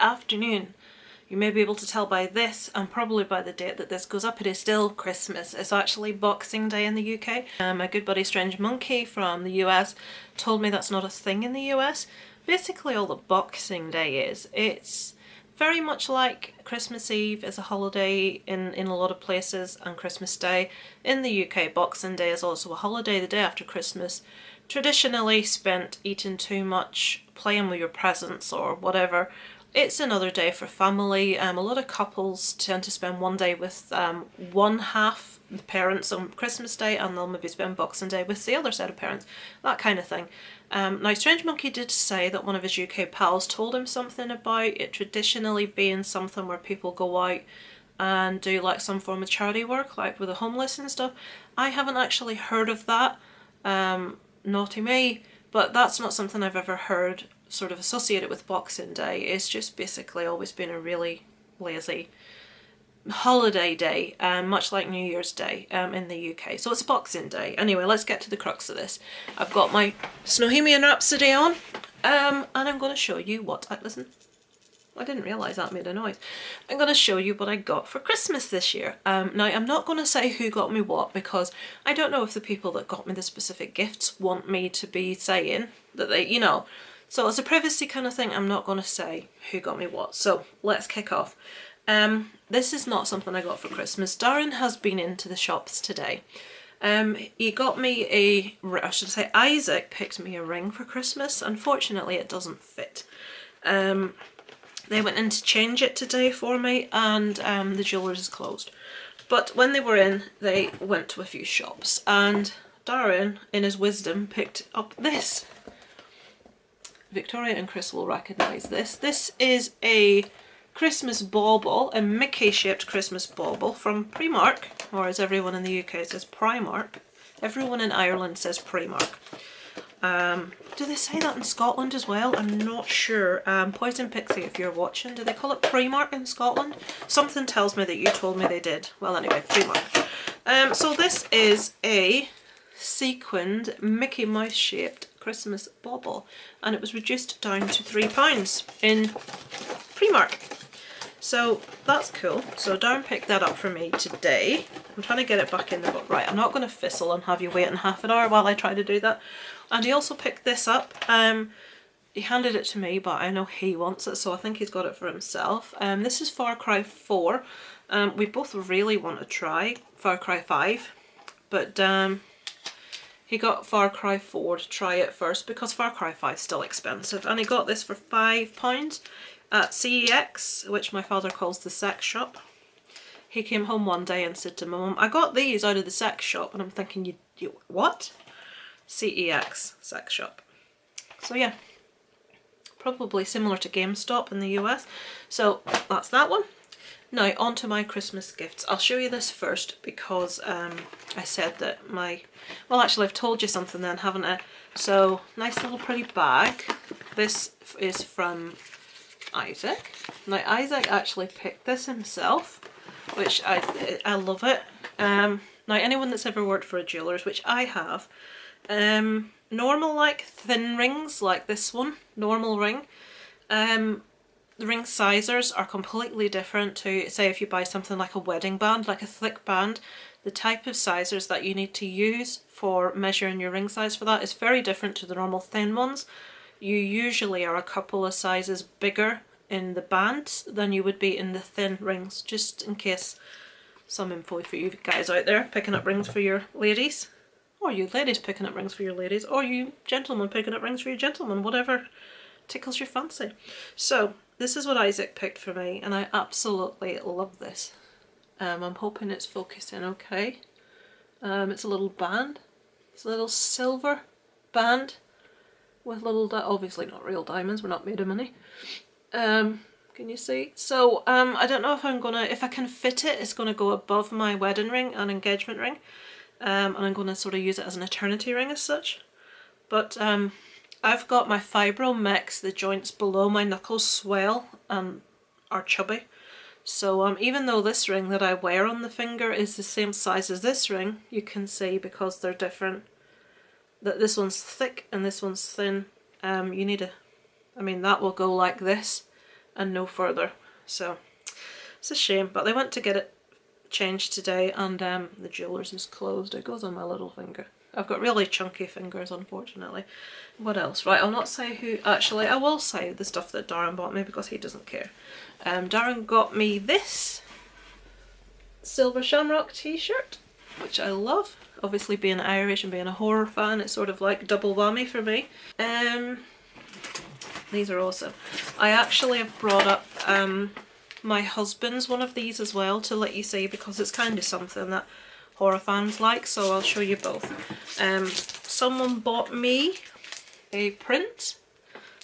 afternoon. You may be able to tell by this, and probably by the date that this goes up, it is still Christmas. It's actually Boxing Day in the UK. My good buddy Strange Monkey from the US told me that's not a thing in the US. Basically all that Boxing Day is, it's very much like Christmas Eve is a holiday in a lot of places, and Christmas Day. In the UK, Boxing Day is also a holiday the day after Christmas. Traditionally spent eating too much, playing with your presents or whatever. It's another day for family. A lot of couples tend to spend one day with one half the parents on Christmas Day, and they'll maybe spend Boxing Day with the other set of parents, that kind of thing. Now Strange Monkey did say that one of his UK pals told him something about it traditionally being something where people go out and do like some form of charity work, like with the homeless and stuff. I haven't actually heard of that, naughty me, but that's not something I've ever heard sort of associated with Boxing Day. It's just basically always been a really lazy holiday day, much like New Year's Day in the UK. So it's Boxing Day. Anyway, let's get to the crux of this. I've got my Snohemian Rhapsody on, and I'm going to show you what listen. I didn't realise that made a noise. I'm going to show you what I got for Christmas this year. Now, I'm not going to say who got me what, because I don't know if the people that got me the specific gifts want me to be saying that they, you know. So as a privacy kind of thing, I'm not going to say who got me what. So let's kick off. This is not something I got for Christmas. Darren has been into the shops today. He got me Isaac picked me a ring for Christmas. Unfortunately, it doesn't fit. They went in to change it today for me, and the jeweller's is closed. But when they were in, they went to a few shops, and Darren, in his wisdom, picked up this. Victoria and Chris will recognise this. This is a Christmas bauble, a Mickey-shaped Christmas bauble from Primark, or as everyone in the UK says, Primark. Everyone in Ireland says Primark. Do they say that in Scotland as well? I'm not sure. Poison Pixie, if you're watching, do they call it Primark in Scotland? Something tells me that you told me they did. Well, anyway, Primark. So this is a sequined Mickey Mouse shaped Christmas bauble, and it was reduced down to £3 in Primark. So that's cool. So Darren picked that up for me today. I'm trying to get it back in the book. Right, I'm not going to fizzle and have you waiting half an hour while I try to do that. And he also picked this up. He handed it to me, but I know he wants it, so I think he's got it for himself. This is Far Cry 4. We both really want to try Far Cry 5, but he got Far Cry 4 to try it first because Far Cry 5 is still expensive. And he got this for £5 at CEX, which my father calls the sex shop. He came home one day and said to my mum, I got these out of the sex shop. And I'm thinking, you what? CEX, sex shop. So yeah, probably similar to GameStop in the US. So that's that one. Now on to my Christmas gifts. I'll show you this first because I said that well actually I've told you something then, haven't I? So nice little pretty bag. This is from Isaac. Now Isaac actually picked this himself, which I love it. Now anyone that's ever worked for a jeweller's, which I have, normal like thin rings like this one, normal ring, the ring sizers are completely different to, say, if you buy something like a wedding band, like a thick band. The type of sizers that you need to use for measuring your ring size for that is very different to the normal thin ones. You usually are a couple of sizes bigger in the bands than you would be in the thin rings, just in case. Some info for you guys out there picking up rings for your ladies, or you ladies picking up rings for your ladies, or you gentlemen picking up rings for your gentlemen, whatever tickles your fancy. So this is what Isaac picked for me, and I absolutely love this. I'm hoping it's focusing okay. It's a little band. It's a little silver band with little, obviously not real diamonds, we're not made of money. Can you see? So I don't know if if I can fit it, it's gonna go above my wedding ring and engagement ring. And I'm gonna sort of use it as an eternity ring as such. But I've got my fibro mix, the joints below my knuckles swell and are chubby. So even though this ring that I wear on the finger is the same size as this ring, you can see because they're different that this one's thick and this one's thin. You need I mean that will go like this and no further. So it's a shame, but they went to get it changed today, and the jeweller's is closed. It goes on my little finger. I've got really chunky fingers, unfortunately. What else? Right, I'll not say who. Actually, I will say the stuff that Darren bought me because he doesn't care. Darren got me this Silver Shamrock t-shirt, which I love. Obviously, being Irish and being a horror fan, it's sort of like double whammy for me. These are awesome. I actually have brought up my husband's one of these as well to let you see, because it's kind of something that horror fans like, so I'll show you both. Someone bought me a print.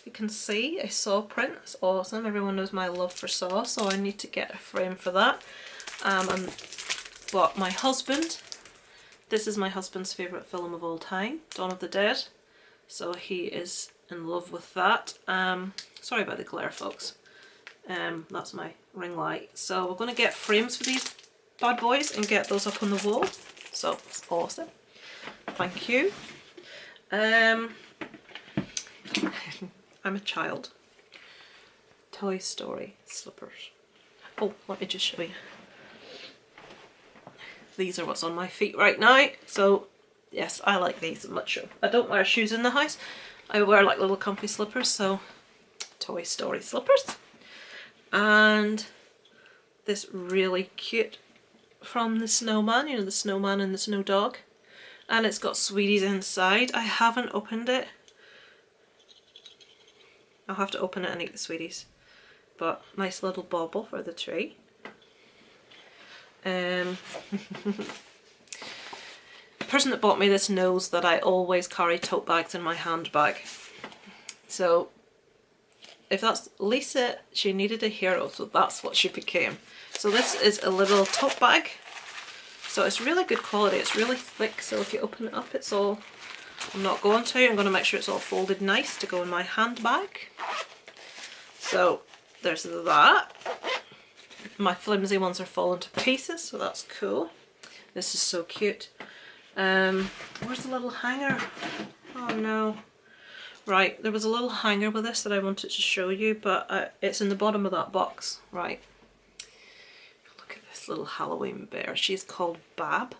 You can see a Saw print. It's awesome. Everyone knows my love for Saw, so I need to get a frame for that. And bought my husband. This is my husband's favourite film of all time, Dawn of the Dead. So he is in love with that. Sorry about the glare, folks. That's my ring light. So we're going to get frames for these bad boys and get those up on the wall. So it's awesome. Thank you. I'm a child. Toy Story slippers. Oh, let me just show you. These are what's on my feet right now. So yes, I like these much. I don't wear shoes in the house. I wear like little comfy slippers, so Toy Story slippers. And this really cute from the snowman, you know, the snowman and the snow dog. And it's got sweeties inside. I haven't opened it. I'll have to open it and eat the sweeties. But nice little bauble for the tree. The person that bought me this knows that I always carry tote bags in my handbag. So if that's Lisa, she needed a hero, so that's what she became. So this is a little tote bag. So it's really good quality. It's really thick, so if you open it up, it's all... I'm not going to. I'm going to make sure it's all folded nice to go in my handbag. So there's that. My flimsy ones are falling to pieces, so that's cool. This is so cute. Where's the little hanger? Oh no. Right, there was a little hanger with this that I wanted to show you, but it's in the bottom of that box. Right. Look at this little Halloween bear. She's called Bab.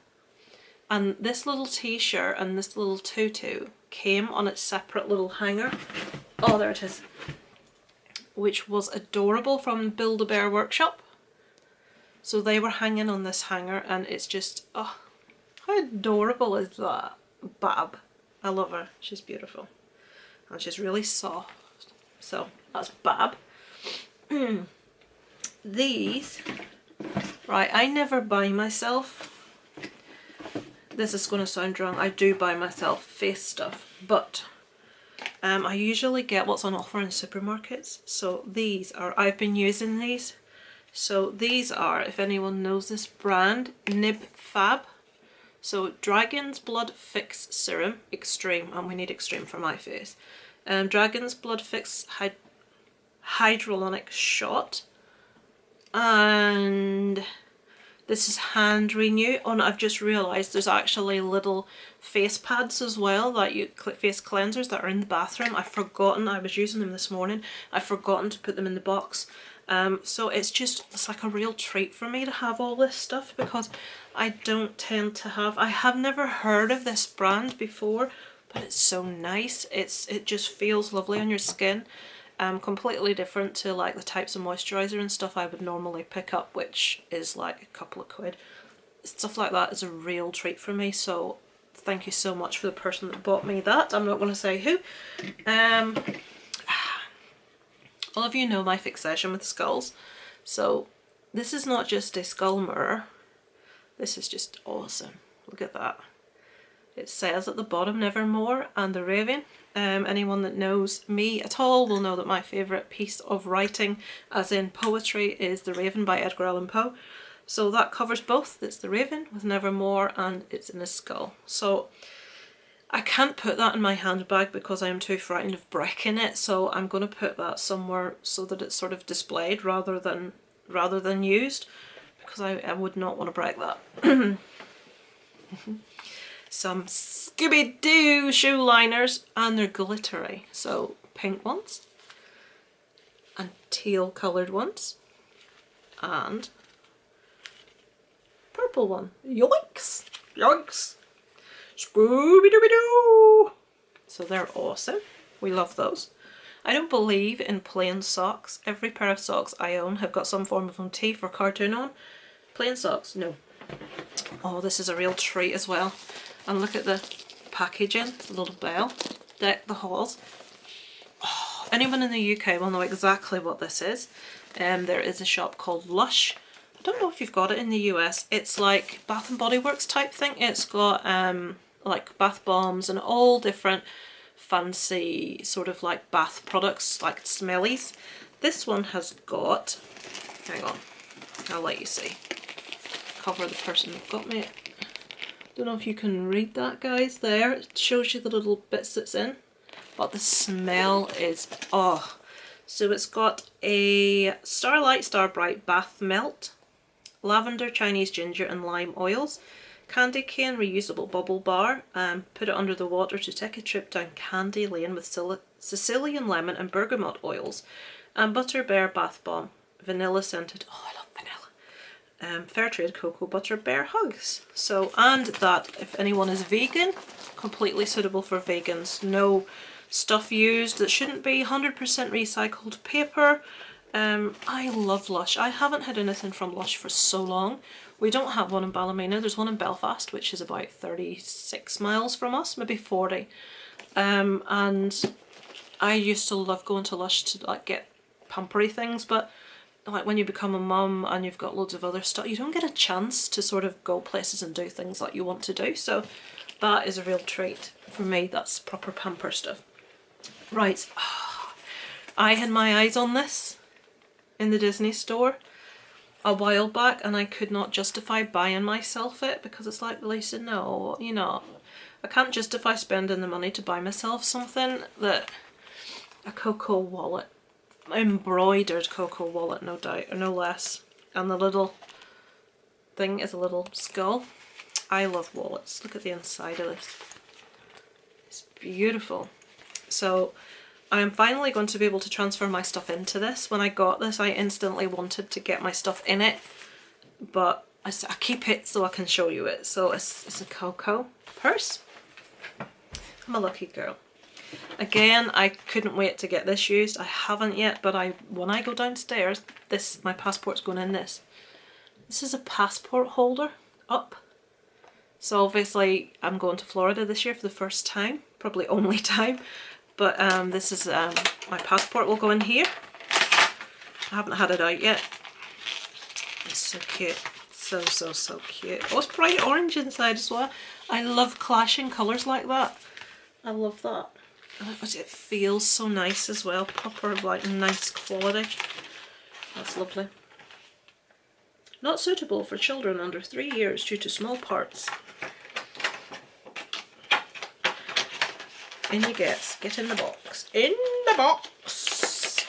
And this little t-shirt and this little tutu came on its separate little hanger. Oh, there it is. Which was adorable, from Build-A-Bear Workshop. So they were hanging on this hanger, and it's just, oh, how adorable is that? Bab. I love her. She's beautiful. And she's really soft. So that's Bab. These, right, I never buy myself, this is going to sound wrong, I do buy myself face stuff, but I usually get what's on offer in supermarkets. So these are, I've been using these. So these are, if anyone knows this brand, Nib Fab. So Dragon's Blood Fix Serum Extreme, and we need extreme for my face. Dragon's Blood Fix Hyaluronic Shot. And this is Hand Renew. Oh, and I've just realised there's actually little face pads as well, that you face cleansers that are in the bathroom. I've forgotten, I was using them this morning. I've forgotten to put them in the box. So it's like a real treat for me to have all this stuff, because I don't tend to have, I have never heard of this brand before, but it's so nice. It just feels lovely on your skin. Completely different to like the types of moisturiser and stuff I would normally pick up, which is like a couple of quid. Stuff like that is a real treat for me, so thank you so much for the person that bought me that. I'm not going to say who. All of you know my fixation with skulls, so this is not just a skull mirror, this is just awesome. Look at that. It says at the bottom Nevermore and the Raven. Anyone that knows me at all will know that my favourite piece of writing, as in poetry, is The Raven by Edgar Allan Poe. So that covers both. It's the Raven with Nevermore and it's in a skull. So I can't put that in my handbag because I am too frightened of breaking it, so I'm going to put that somewhere so that it's sort of displayed rather than used, because I would not want to break that. Some Scooby-Doo shoe liners, and they're glittery, so pink ones. and teal coloured ones, and purple one. Yoinks! Yoinks! Scooby-Dooby-Doo! So they're awesome. We love those. I don't believe in plain socks. Every pair of socks I own have got some form of motif or cartoon on. Plain socks, no. Oh, this is a real treat as well. And look at the packaging, the little bell. Deck the halls. Oh, anyone in the UK will know exactly what this is. There is a shop called Lush. I don't know if you've got it in the US. It's like Bath and Body Works type thing. It's got like bath bombs and all different fancy sort of like bath products, like smellies. This one has got, hang on, I'll let you see. Cover the person who got me. Don't know if you can read that, guys. There, it shows you the little bits that's in. But the smell is, oh. So it's got a Starlight Starbright Bath Melt, lavender, Chinese ginger and lime oils, candy cane reusable bubble bar, put it under the water to take a trip down Candy Lane with Sicilian lemon and bergamot oils, and Butter Bear Bath Bomb, vanilla scented, oh I love vanilla, Fairtrade Cocoa Butter Bear Hugs. So, and that, if anyone is vegan, completely suitable for vegans. No stuff used that shouldn't be, 100% recycled paper. I love Lush. I haven't had anything from Lush for so long. We don't have one in Ballymena. There's one in Belfast, which is about 36 miles from us, maybe 40. And I used to love going to Lush to like get pampery things, but like when you become a mum and you've got loads of other stuff, you don't get a chance to sort of go places and do things that you want to do. So that is a real treat for me. That's proper pamper stuff. Right, I had my eyes on this in the Disney store a while back and I could not justify buying myself it because it's like, Lisa, no, you know, I can't justify spending the money to buy myself something that, a cocoa wallet, embroidered cocoa wallet, no doubt, or no less, and the little thing is a little skull. I love wallets. Look at the inside of this. It's beautiful. So I'm finally going to be able to transfer my stuff into this. When I got this, I instantly wanted to get my stuff in it, but I keep it so I can show you it. So it's a cocoa purse. I'm a lucky girl. Again, I couldn't wait to get this used. I haven't yet, but when I go downstairs, my passport's going in this. This is a passport holder up. So obviously I'm going to Florida this year for the first time, probably only time. But this is, my passport will go in here. I haven't had it out yet. It's so cute. So, so, so cute. Oh, it's bright orange inside as well. I love clashing colours like that. I love that. It feels so nice as well. Proper, like, nice quality. That's lovely. Not suitable for children under 3 years due to small parts. In you get in the box. In the box!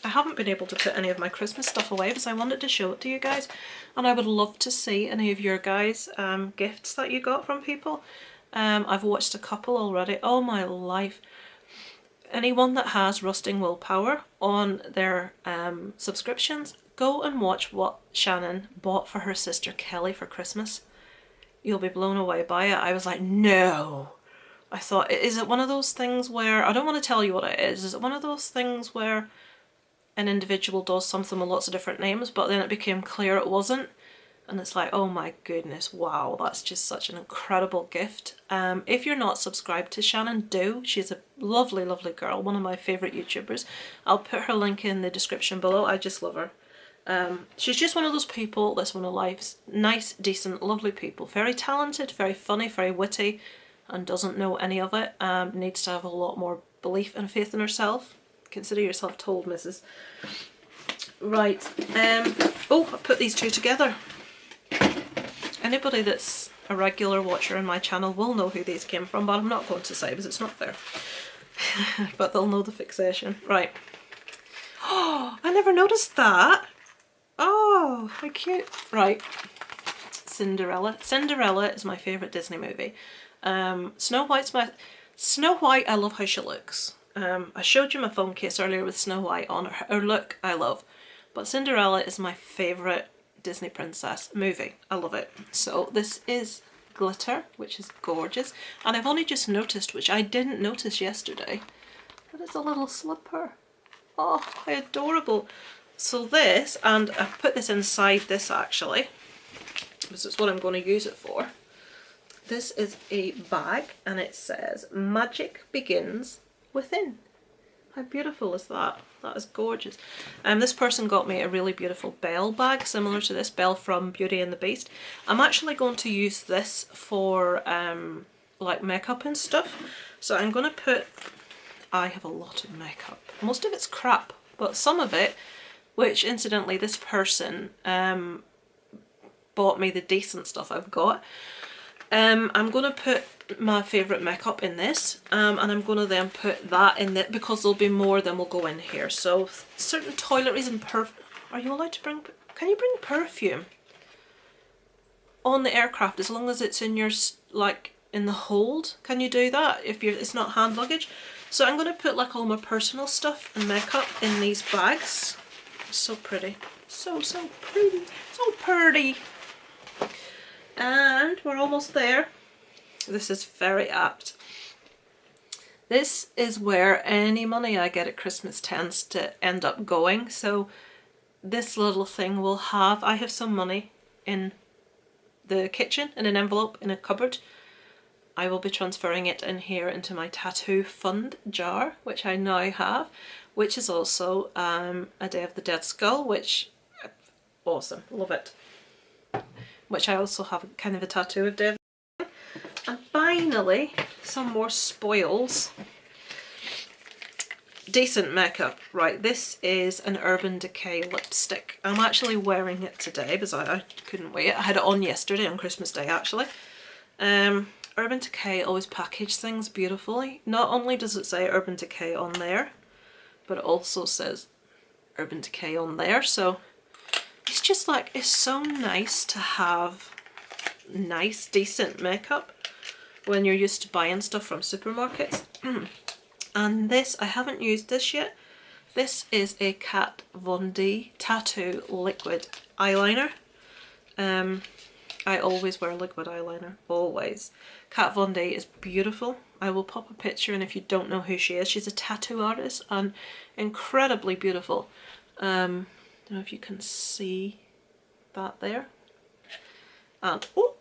I haven't been able to put any of my Christmas stuff away because I wanted to show it to you guys, and I would love to see any of your guys' gifts that you got from people. I've watched a couple already. Oh my life. Anyone that has Rusting Willpower on their subscriptions, go and watch what Shannon bought for her sister Kelly for Christmas. You'll be blown away by it. I was like, no! I thought, is it one of those things where, I don't want to tell you what it is it one of those things where an individual does something with lots of different names, but then it became clear it wasn't, and it's like, oh my goodness, wow, that's just such an incredible gift. If you're not subscribed to Shannon, do. She's a lovely, lovely girl, one of my favourite YouTubers. I'll put her link in the description below. I just love her. She's just one of those people that's one of life's nice, decent, lovely people. Very talented, very funny, very witty, and doesn't know any of it. Needs to have a lot more belief and faith in herself. Consider yourself told, missus. Right, oh, I've put these two together. Anybody that's a regular watcher in my channel will know who these came from, but I'm not going to say because it's not there. But they'll know the fixation. Right. Oh, I never noticed that. Oh, how cute. Right. Cinderella. Cinderella is my favourite Disney movie. Snow White, I love how she looks. I showed you my phone case earlier with Snow White on. Her look I love, but Cinderella is my favourite Disney princess movie. I love it. So this is glitter, which is gorgeous, and I've only just noticed, which I didn't notice yesterday, that it's a little slipper. Oh, how adorable. So this, and I put this inside this actually, because it's what I'm going to use it for. This is a bag and it says magic begins within. How beautiful is that? That is gorgeous. This person got me a really beautiful Belle bag, similar to this, Belle from Beauty and the Beast. I'm actually going to use this for like makeup and stuff. So I'm going to put, I have a lot of makeup. Most of it's crap, but some of it, which incidentally this person bought me the decent stuff I've got. I'm going to put my favourite makeup in this, and I'm going to then put that in it because there'll be more than will go in here. So certain toiletries and are you allowed to bring, can you bring perfume on the aircraft as long as it's in your, like, in the hold? Can you do that if it's not hand luggage? So I'm going to put like all my personal stuff and makeup in these bags. So pretty. So pretty. So pretty. And we're almost there. This is very apt. This is where any money I get at Christmas tends to end up going. So this little thing will have, I have some money in the kitchen in an envelope in a cupboard. I will be transferring it in here into my tattoo fund jar, which I now have, which is also a Day of the Dead skull, which, awesome, love it. Which I also have kind of a tattoo of Dev. And finally, some more spoils. Decent makeup. Right, this is an Urban Decay lipstick. I'm actually wearing it today because I couldn't wait. I had it on yesterday on Christmas Day actually. Urban Decay always package things beautifully. Not only does it say Urban Decay on there, but it also says Urban Decay on there. So it's just like, it's so nice to have nice, decent makeup when you're used to buying stuff from supermarkets. And this, I haven't used this yet. This is a Kat Von D Tattoo Liquid Eyeliner. I always wear liquid eyeliner, always. Kat Von D is beautiful. I will pop a picture, and if you don't know who she is, she's a tattoo artist and incredibly beautiful. I don't know if you can see that there. And oh,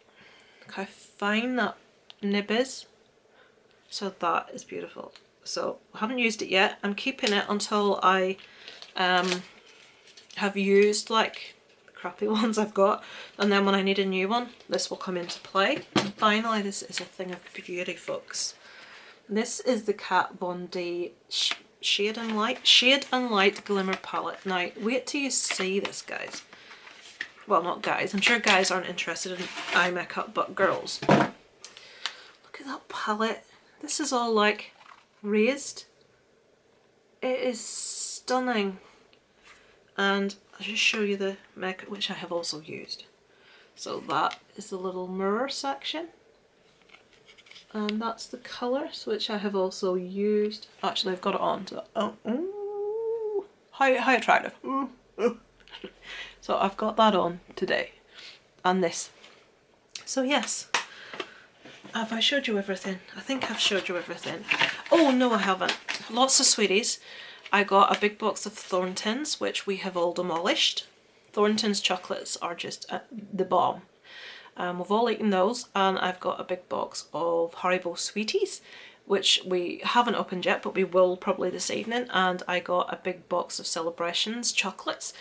look how fine that nib is. So that is beautiful. So I haven't used it yet. I'm keeping it until I have used like the crappy ones I've got, and then when I need a new one, this will come into play. And finally, this is a thing of beauty, folks. This is the Kat Von D Shade and Light Glimmer Palette. Now, wait till you see this, guys. Well, not guys. I'm sure guys aren't interested in eye makeup, but girls. Look at that palette. This is all like raised. It is stunning. And I'll just show you the makeup, which I have also used. So that is the little mirror section. And that's the colours, which I have also used. Actually, I've got it on. So, oh, ooh, how attractive. Ooh, ooh. So I've got that on today. And this. So yes. Have I showed you everything? I think I've showed you everything. Oh, no, I haven't. Lots of sweeties. I got a big box of Thorntons, which we have all demolished. Thorntons chocolates are just the bomb. We've all eaten those, and I've got a big box of Haribo Sweeties, which we haven't opened yet, but we will probably this evening. And I got a big box of Celebrations chocolates.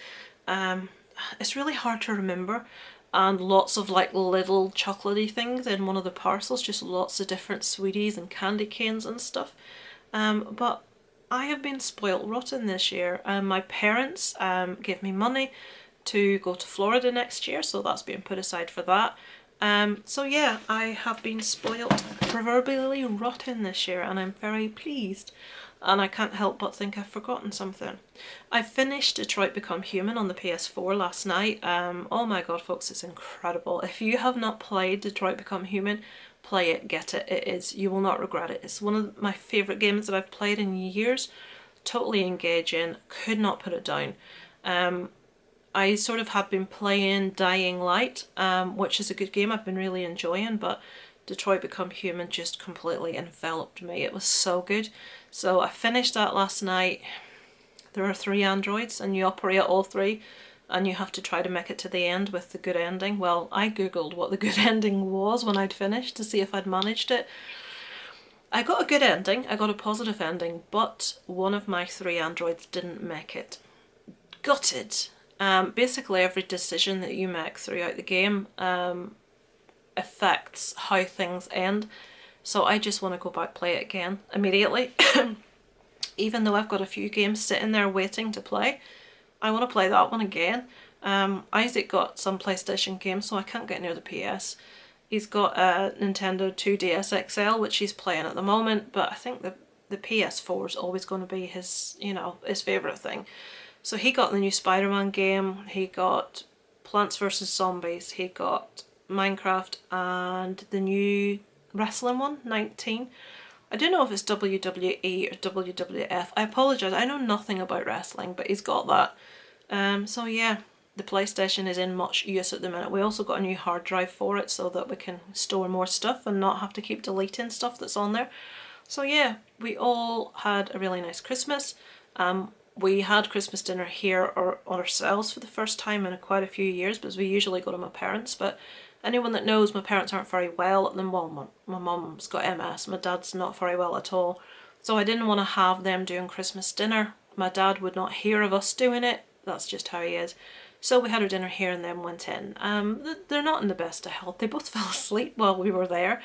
It's really hard to remember, and lots of like little chocolatey things in one of the parcels, just lots of different sweeties and candy canes and stuff. But I have been spoilt rotten this year. My parents gave me money to go to Florida next year, so that's being put aside for that. So yeah, I have been spoilt proverbially rotten this year, and I'm very pleased. And I can't help but think I've forgotten something. I finished Detroit Become Human on the PS4 last night. Oh my god, folks, it's incredible. If you have not played Detroit Become Human, play it, get it. It is, you will not regret it. It's one of my favourite games that I've played in years. Totally engaging, could not put it down. I sort of had been playing Dying Light, which is a good game I've been really enjoying, but Detroit Become Human just completely enveloped me. It was so good. So I finished that last night. There are 3 androids and you operate all 3 and you have to try to make it to the end with the good ending. Well, I googled what the good ending was when I'd finished to see if I'd managed it. I got a good ending, I got a positive ending, but one of my 3 androids didn't make it. Gutted. Basically every decision that you make throughout the game affects how things end. So I just want to go back play it again immediately. Even though I've got a few games sitting there waiting to play, I want to play that one again. Isaac got some PlayStation games, so I can't get near the PS. He's got a Nintendo 2DS XL, which he's playing at the moment, but I think the PS4 is always going to be his, you know, his favourite thing. So he got the new Spider-Man game, he got Plants vs Zombies, he got Minecraft, and the new wrestling one, 19. I don't know if it's WWE or WWF. I apologise, I know nothing about wrestling, but he's got that. So yeah, the PlayStation is in much use at the minute. We also got a new hard drive for it so that we can store more stuff and not have to keep deleting stuff that's on there. So yeah, we all had a really nice Christmas. We had Christmas dinner here ourselves for the first time in quite a few years, because we usually go to my parents', but anyone that knows, my parents aren't very well at the moment. My mum's got MS, my dad's not very well at all. So I didn't want to have them doing Christmas dinner. My dad would not hear of us doing it. That's just how he is. So we had our dinner here and then went in. They're not in the best of health. They both fell asleep while we were there.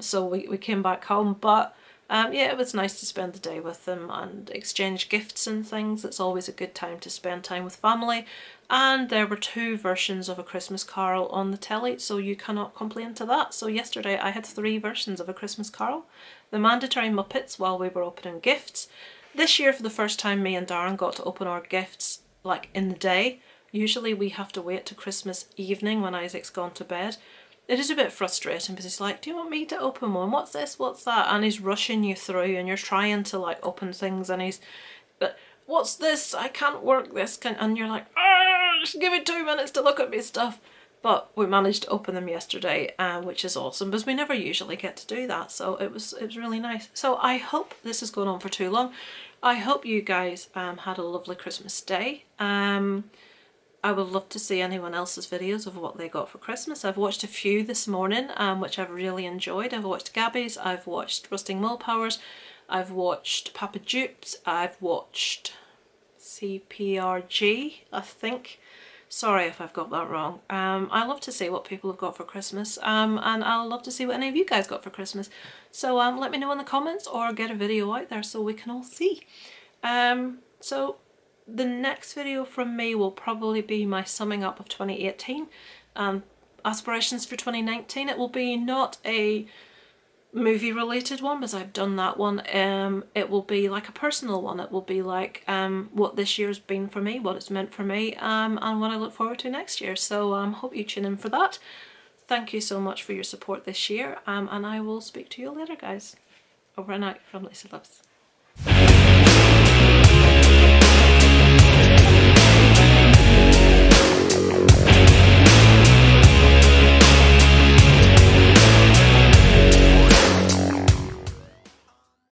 So we came back home. But yeah, it was nice to spend the day with them and exchange gifts and things. It's always a good time to spend time with family. And there were 2 versions of A Christmas Carol on the telly, so you cannot complain to that. So yesterday I had 3 versions of A Christmas Carol. The mandatory Muppets while we were opening gifts. This year for the first time me and Darren got to open our gifts like in the day. Usually we have to wait to Christmas evening when Isaac's gone to bed. It is a bit frustrating because he's like, do you want me to open one? What's this? What's that? And he's rushing you through and you're trying to like open things and he's, but what's this? I can't work this. And you're like, just give me 2 minutes to look at my stuff. But we managed to open them yesterday, which is awesome because we never usually get to do that. So it was really nice. So I hope this has gone on for too long. I hope you guys had a lovely Christmas day. I would love to see anyone else's videos of what they got for Christmas. I've watched a few this morning, which I've really enjoyed. I've watched Gabby's, I've watched Rusting Willpowers, I've watched Papa Dupe's, I've watched CPRG, I think. Sorry if I've got that wrong. I love to see what people have got for Christmas, and I'll love to see what any of you guys got for Christmas. So let me know in the comments or get a video out there so we can all see. So the next video from me will probably be my summing up of 2018 and aspirations for 2019. It will be not a movie related one because I've done that one. It will be like a personal one. It will be like what this year's been for me, what it's meant for me, and what I look forward to next year. So hope you tune in for that. Thank you so much for your support this year, and I will speak to you later, guys. Over and out from Lisa Loves.